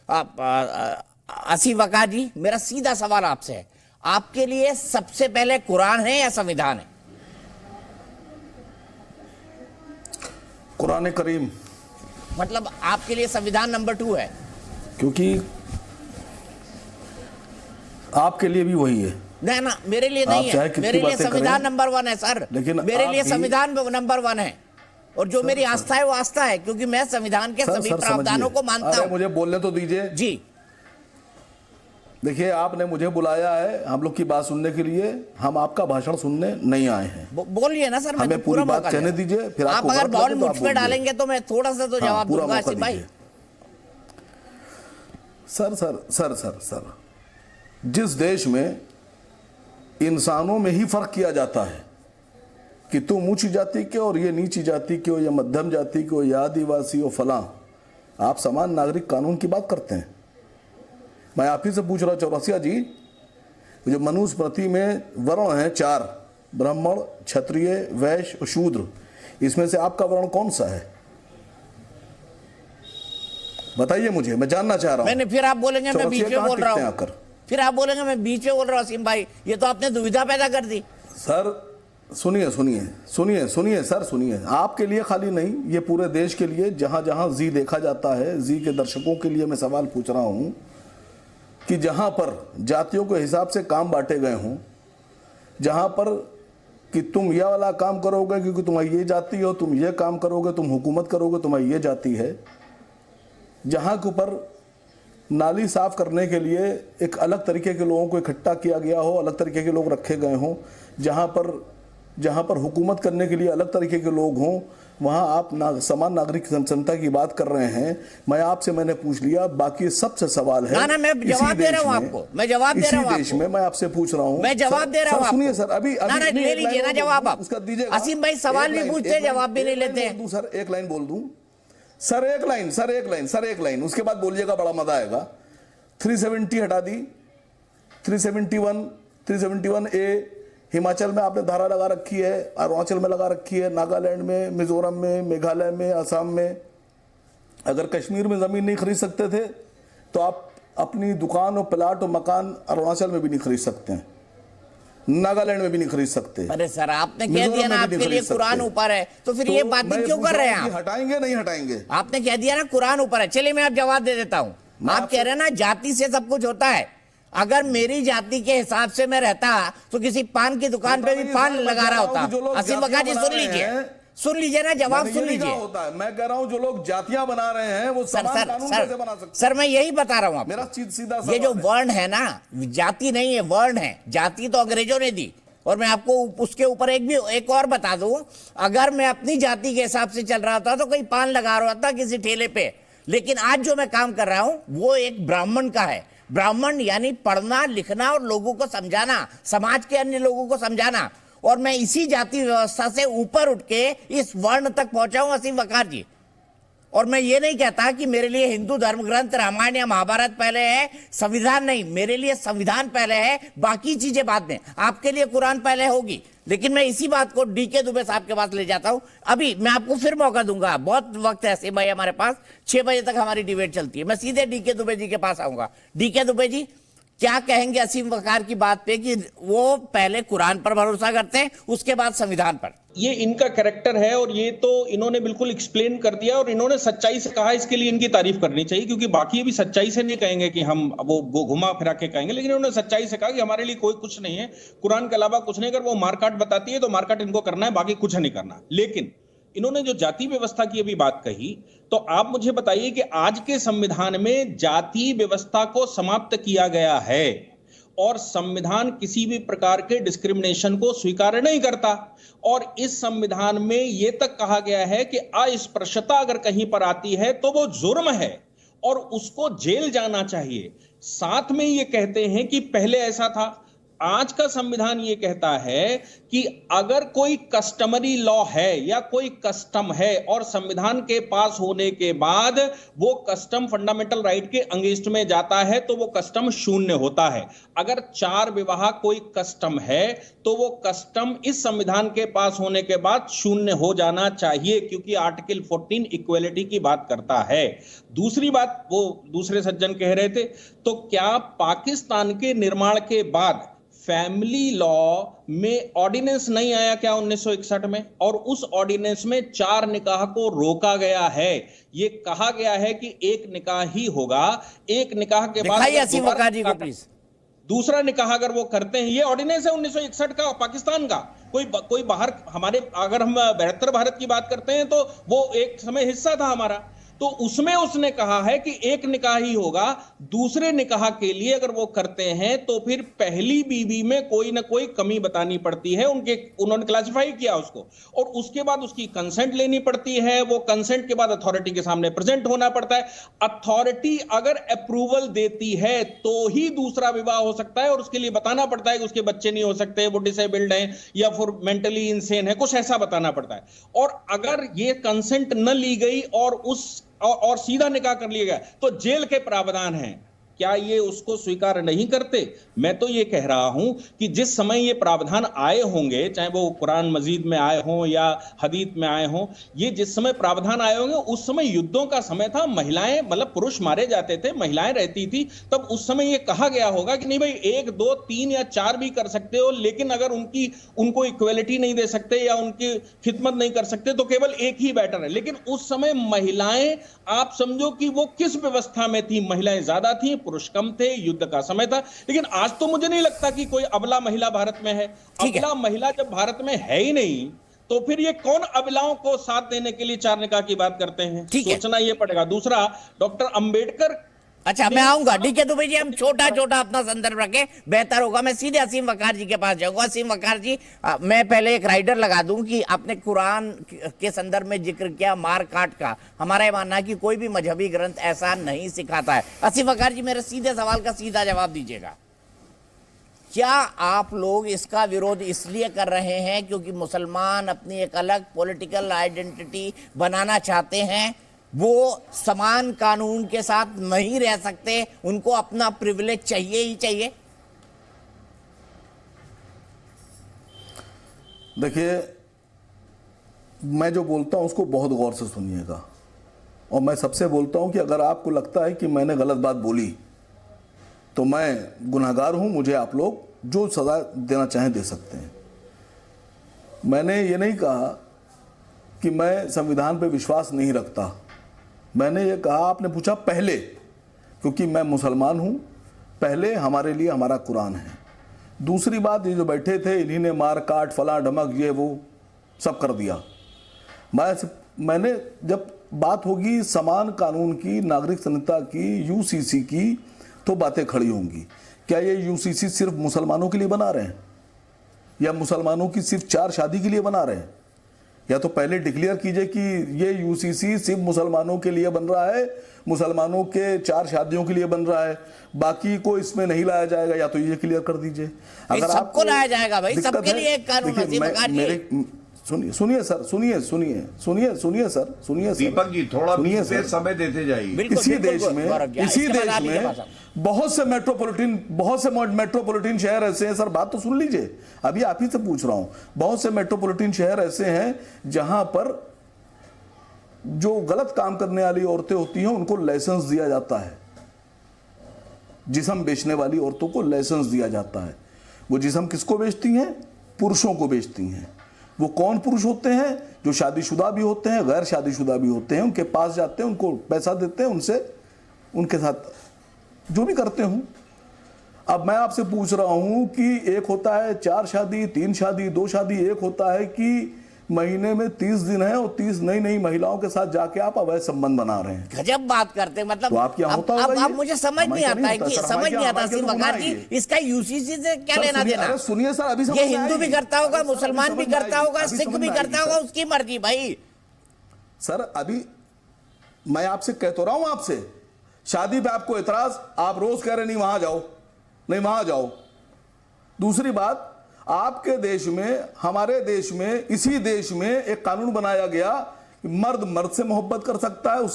आसिफ वकार जी, मेरा सीधा सवाल आपसे है, आपके लिए सबसे पहले कुरान है या संविधान है? कुरान करीम। मतलब आपके लिए संविधान नंबर 2 है? क्योंकि आपके लिए भी वही है ना, मेरे लिए नहीं है। मेरे लिए संविधान नंबर 1 है सर, लेकिन मेरे लिए संविधान नंबर 1 है। और जो मेरी आस्था है वो आस्था है, क्योंकि मैं संविधान के सभी प्रावधानों को मानता हूं। मुझे बोलने तो दीजिए जी। देखिए, आपने मुझे बुलाया है हम लोग की बात सुनने के लिए, हम आपका भाषण सुनने नहीं आए हैं। बोलिए ना सर, हमें पूरी बात कहने दीजिए, फिर आप अगर बॉल मुझ पे डालेंगे तो मैं थोड़ा सा तो जवाब दूंगा आसिफ भाई। सर, जिस देश में इंसानों में ही फर्क किया जाता है कि तुम ऊंची जाति के और ये नीची जाति के हो, या मध्यम जाति के हो, या आदिवासी हो, फलां, आप समान नागरिक कानून की बात करते हैं। मैं आप ही से पूछ रहा हूं चौरसिया जी, जो मनुस्मृति में वर्ण हैं 4, ब्राह्मण, क्षत्रिय, वैश्य और शूद्र, इसमें से आपका वर्ण कौन सा है? बताइए मुझे, मैं जानना चाह रहा हूं। फिर आप बोलेंगे मैं बीच में बोल रहा हूं, फिर आप बोलेंगे मैं बीच में बोल रहा हूं। असीम भाई, ये तो आपने दुविधा पैदा कर दी। सर सुनिए सर, सुनिए। आपके लिए खाली नहीं, ये पूरे देश के लिए, जहां जहां जी देखा जाता है, जी के दर्शकों के लिए मैं सवाल पूछ रहा हूं कि जहां पर जातियों के हिसाब से काम बांटे गए हों, जहां पर कि तुम यह वाला काम करोगे क्योंकि तुम्हारी ये जाति हो, तुम ये काम करोगे, तुम हुकूमत करोगे, तुम्हारी ये जाति है, जहां के ऊपर नाली साफ करने के लिए एक अलग तरीके के लोगों को इकट्ठा किया गया हो, अलग तरीके के लोग रखे गए हों, जहां पर हुकूमत करने के लिए अलग तरीके के लोग हों, वहां आप समान नागरिक समता की बात कर रहे हैं। मैंने पूछ लिया, बाकी सबसे सवाल है। ना, मैं जवाब दे रहा हूं आपको, मैं जवाब दे रहा हूं। देश में मैं आपसे पूछ रहा हूं, मैं जवाब दे रहा हूं। सुनिए सर, अभी ले लीजिए ना जवाब आप। उसका दीजिए। असीम भाई सवाल भी पूछते, जवाब भी नहीं लेते हैं। सर एक लाइन बोल दूं, सर एक लाइन, उसके बाद बोलिएगा, बड़ा मजा आएगा। 370 हटा दी, 371A हिमाचल में आपने धारा लगा रखी है, अरुणाचल में लगा रखी है, नागालैंड में, मिजोरम में, मेघालय में, असम में। अगर कश्मीर में जमीन नहीं खरीद सकते थे तो आप अपनी दुकान और प्लाट और मकान अरुणाचल में भी नहीं खरीद सकते हैं, नागालैंड में भी नहीं खरीद सकते। अरे सर, आपने कह दिया ना आपके लिए कुरान ऊपर है, तो फिर ये बातें क्यों कर रहे हैं आप? हटाएंगे नहीं हटाएंगे? आपने कह दिया ना कुरान ऊपर है। चलिए मैं आप जवाब दे देता हूं। आप कह रहे हैं ना जाति से सब कुछ होता है। अगर मेरी जाति के हिसाब से मैं रहता तो किसी पान की दुकान पे भी पान लगा रहा होता। असीम वकार जी सुन लीजिए ना, जवाब सुन लीजिए। मैं कह रहा हूं जो लोग जातियां बना रहे हैं वो समान कानून कैसे बना सकते हैं? सर मैं यही बता रहा हूं। मेरा सीधा ये जो वर्ण है ना, जाति नहीं है, वर्ण है। जाति तो अंग्रेजों ने दी। और मैं आपको उसके ऊपर एक और बता दूं, अगर मैं अपनी जाति के हिसाब से चल रहा था तो कोई पान लगा रहा था किसी ठेले पे, लेकिन आज जो मैं काम कर रहा हूं वो एक ब्राह्मण का है। ब्राह्मण यानी पढ़ना लिखना और लोगों को समझाना, समाज के अन्य लोगों को समझाना। और मैं इसी जाति व्यवस्था से ऊपर उठ के इस वर्ण तक पहुंचा हूं असीम वकार जी। और मैं ये नहीं कहता कि मेरे लिए हिंदू धर्म ग्रंथ रामायण या महाभारत पहले है, संविधान नहीं। मेरे लिए संविधान पहले है, बाकी चीजें बाद में। आपके लिए कुरान पहले होगी। लेकिन मैं इसी बात को डीके दुबे साहब के पास ले जाता हूं। अभी मैं आपको फिर मौका दूंगा, बहुत वक्त है ऐसे भाई हमारे पास, 6 बजे तक हमारी डिबेट चलती है। मैं सीधे डीके दुबे जी के पास आऊंगा। डीके दुबे जी, क्या कहेंगे असीम वकार की बात पे कि वो पहले कुरान पर भरोसा करते हैं, उसके बाद संविधान पर? ये इनका कैरेक्टर है और ये तो इन्होंने बिल्कुल एक्सप्लेन कर दिया और इन्होंने सच्चाई से कहा, इसके लिए इनकी तारीफ करनी चाहिए। क्योंकि बाकी भी सच्चाई से नहीं कहेंगे कि हम वो घुमा फिरा के कहेंगे, लेकिन इन्होंने सच्चाई से कहा कि हमारे लिए कोई कुछ नहीं है, कुरान के अलावा कुछ नहीं। अगर वो मारकाट बताती है तो मारकाट इनको करना है, बाकी कुछ नहीं करना। लेकिन इन्होंने जो जाति व्यवस्था की अभी बात कही, तो आप मुझे बताइए कि आज के संविधान में जाति व्यवस्था को समाप्त किया गया है और संविधान किसी भी प्रकार के डिस्क्रिमिनेशन को स्वीकार नहीं करता। और इस संविधान में यह तक कहा गया है कि अस्पृश्यता अगर कहीं पर आती है तो वो जुर्म है और उसको जेल जाना चाहिए। साथ में ये कहते हैं कि पहले ऐसा था, आज का संविधान ये कहता है कि अगर कोई कस्टमरी लॉ है या कोई कस्टम है और संविधान के पास होने के बाद वो कस्टम फंडामेंटल राइट के अगेंस्ट में जाता है तो वो कस्टम शून्य होता है। अगर 4 विवाह कोई कस्टम है तो वो कस्टम इस संविधान के पास होने के बाद शून्य हो जाना चाहिए, क्योंकि आर्टिकल 14 इक्वेलिटी की बात करता है। दूसरी बात वो दूसरे सज्जन कह रहे थे, तो क्या पाकिस्तान के निर्माण के बाद फैमिली लॉ में ऑर्डिनेंस नहीं आया क्या 1961 में? और उस ऑर्डिनेंस में 4 निकाह को रोका गया है। ये कहा गया है कि एक निकाह ही होगा, एक निकाह के बाद दूसरा निकाह अगर वो करते हैं, ये ऑर्डिनेंस है 1961 का पाकिस्तान का। कोई बाहर हमारे, अगर हम 72 भारत की बात करते हैं तो वो एक समय हिस्सा था हमारा, तो उसमें उसने कहा है कि एक निकाह ही होगा। दूसरे निकाह के लिए अगर वो करते हैं तो फिर पहली बीवी में कोई ना कोई कमी बतानी पड़ती है, उन्होंने क्लासिफाई किया उसको, और उसके बाद उसकी कंसेंट लेनी पड़ती है। वो कंसेंट के बाद अथॉरिटी के सामने प्रेजेंट होना पड़ता है। अथॉरिटी अगर अप्रूवल देती है तो ही दूसरा विवाह हो सकता है, और उसके लिए बताना पड़ता है कि उसके बच्चे नहीं हो सकते, वो डिसेबल्ड हैं या फिर मेंटली इंसेन है, कुछ ऐसा बताना पड़ता है। और अगर ये कंसेंट न ली गई और सीधा निकाह कर लिया गया तो जेल के प्रावधान हैं। क्या ये उसको स्वीकार नहीं करते? मैं तो ये कह रहा हूं कि जिस समय ये प्रावधान आए होंगे, चाहे वो कुरान मजीद में आए हों या हदीस में आए हों, ये जिस समय प्रावधान आए होंगे उस समय युद्धों का समय था, महिलाएं मतलब पुरुष मारे जाते थे, महिलाएं रहती थी, तब उस समय ये कहा गया होगा कि नहीं भाई 1, 2, 3 या 4 भी कर सकते हो, लेकिन अगर उनको इक्वेलिटी नहीं दे सकते या उनकी खिदमत नहीं कर सकते तो केवल एक ही बेटर है। लेकिन उस समय महिलाएं, आप समझो कि वो किस व्यवस्था में थी, महिलाएं ज्यादा थी, पुरुष कम थे, युद्ध का समय था। लेकिन आज तो मुझे नहीं लगता कि कोई अबला महिला भारत में है। अबला महिला जब भारत में है ही नहीं तो फिर ये कौन अबलाओं को साथ देने के लिए 4 निकाह की बात करते हैं? सोचना ये पड़ेगा। दूसरा, डॉक्टर अंबेडकर, अच्छा मैं आऊंगा, ठीक है दुबे जी, हम छोटा छोटा अपना संदर्भ रखें, बेहतर होगा। मैं सीधे असीम वकार जी के पास जाऊंगा। असीम वकार जी, मैं पहले एक राइडर लगा दूं कि आपने कुरान के संदर्भ में जिक्र किया मार काट का। हमारा ये मानना है कि कोई भी मजहबी ग्रंथ ऐसा नहीं सिखाता है। असीम वकार जी, मेरे सीधे सवाल का सीधा जवाब दीजिएगा। क्या आप लोग इसका विरोध इसलिए कर रहे हैं क्योंकि मुसलमान अपनी एक अलग पॉलिटिकल आइडेंटिटी बनाना चाहते हैं, वो समान कानून के साथ नहीं रह सकते, उनको अपना प्रिविलेज चाहिए ही चाहिए? देखिए, मैं जो बोलता हूं उसको बहुत गौर से सुनिएगा, और मैं सबसे बोलता हूं कि अगर आपको लगता है कि मैंने गलत बात बोली तो मैं गुनहगार हूं, मुझे आप लोग जो सजा देना चाहें दे सकते हैं। मैंने ये नहीं कहा कि मैं संविधान पे विश्वास नहीं रखता। मैंने ये कहा, आपने पूछा पहले, क्योंकि मैं मुसलमान हूं, पहले हमारे लिए हमारा कुरान है। दूसरी बात, ये जो बैठे थे इन्हीं ने मार काट फला ढमक ये वो सब कर दिया। मैंने जब बात होगी समान कानून की, नागरिक संहिता की, यूसीसी की, तो बातें खड़ी होंगी। क्या ये यूसीसी सिर्फ मुसलमानों के लिए बना रहे हैं या मुसलमानों की सिर्फ 4 शादी के लिए बना रहे हैं? या तो पहले डिक्लेयर कीजिए कि ये यूसीसी सिर्फ मुसलमानों के लिए बन रहा है, मुसलमानों के 4 शादियों के लिए बन रहा है, बाकी को इसमें नहीं लाया जाएगा, या तो ये क्लियर कर दीजिए। अगर सबको लाया जाएगा भाई, सबके लिए एक कानून। सुनिए सर, सुनिए सर, दीपक जी थोड़ा समय देते जाइए। इसी देश में बहुत से मेट्रोपॉलिटन शहर ऐसे हैं, सर बात तो सुन लीजिए, अभी आप ही से पूछ रहा हूं। बहुत से मेट्रोपॉलिटन शहर ऐसे हैं जहां पर जो गलत काम करने वाली औरतें होती हैं उनको लाइसेंस दिया जाता है, जिस्म बेचने वाली औरतों को लाइसेंस दिया जाता है। वो जिस्म किसको बेचती हैं? पुरुषों को बेचती हैं। वो कौन पुरुष होते हैं? जो शादीशुदा भी होते हैं, गैर शादीशुदा भी होते हैं। उनके पास जाते हैं, उनको पैसा देते हैं, उनसे उनके साथ जो भी करते हूं। अब मैं आपसे पूछ रहा हूं कि एक होता है 4 शादी, 3 शादी, 2 शादी, एक होता है कि महीने में 30 दिन है और 30 नई नई महिलाओं के साथ जाके आप अवैध संबंध बना रहे हैं। गजब बात करते हैं, मतलब तो आप क्या होता होगा? अब मुझे समझ नहीं आता है कि समझ नहीं आता असीम वकार जी, इसका यूसीसी से क्या लेना देना? सुनिए सर, अभी ये हिंदू भी करता होगा, मुसलमान भी करता होगा, सिख भी करता होगा, उसकी मर्जी भाई। सर अभी मैं आपसे कह तो रहा हूं, आपसे शादी पे आपको एतराज, आप रोज कह रहे नहीं वहां जाओ, नहीं वहां जाओ। दूसरी बात, आपके देश में, हमारे देश में, इसी देश में एक कानून बनाया गया कि मर्द मर्द से मोहब्बत कर सकता है, उस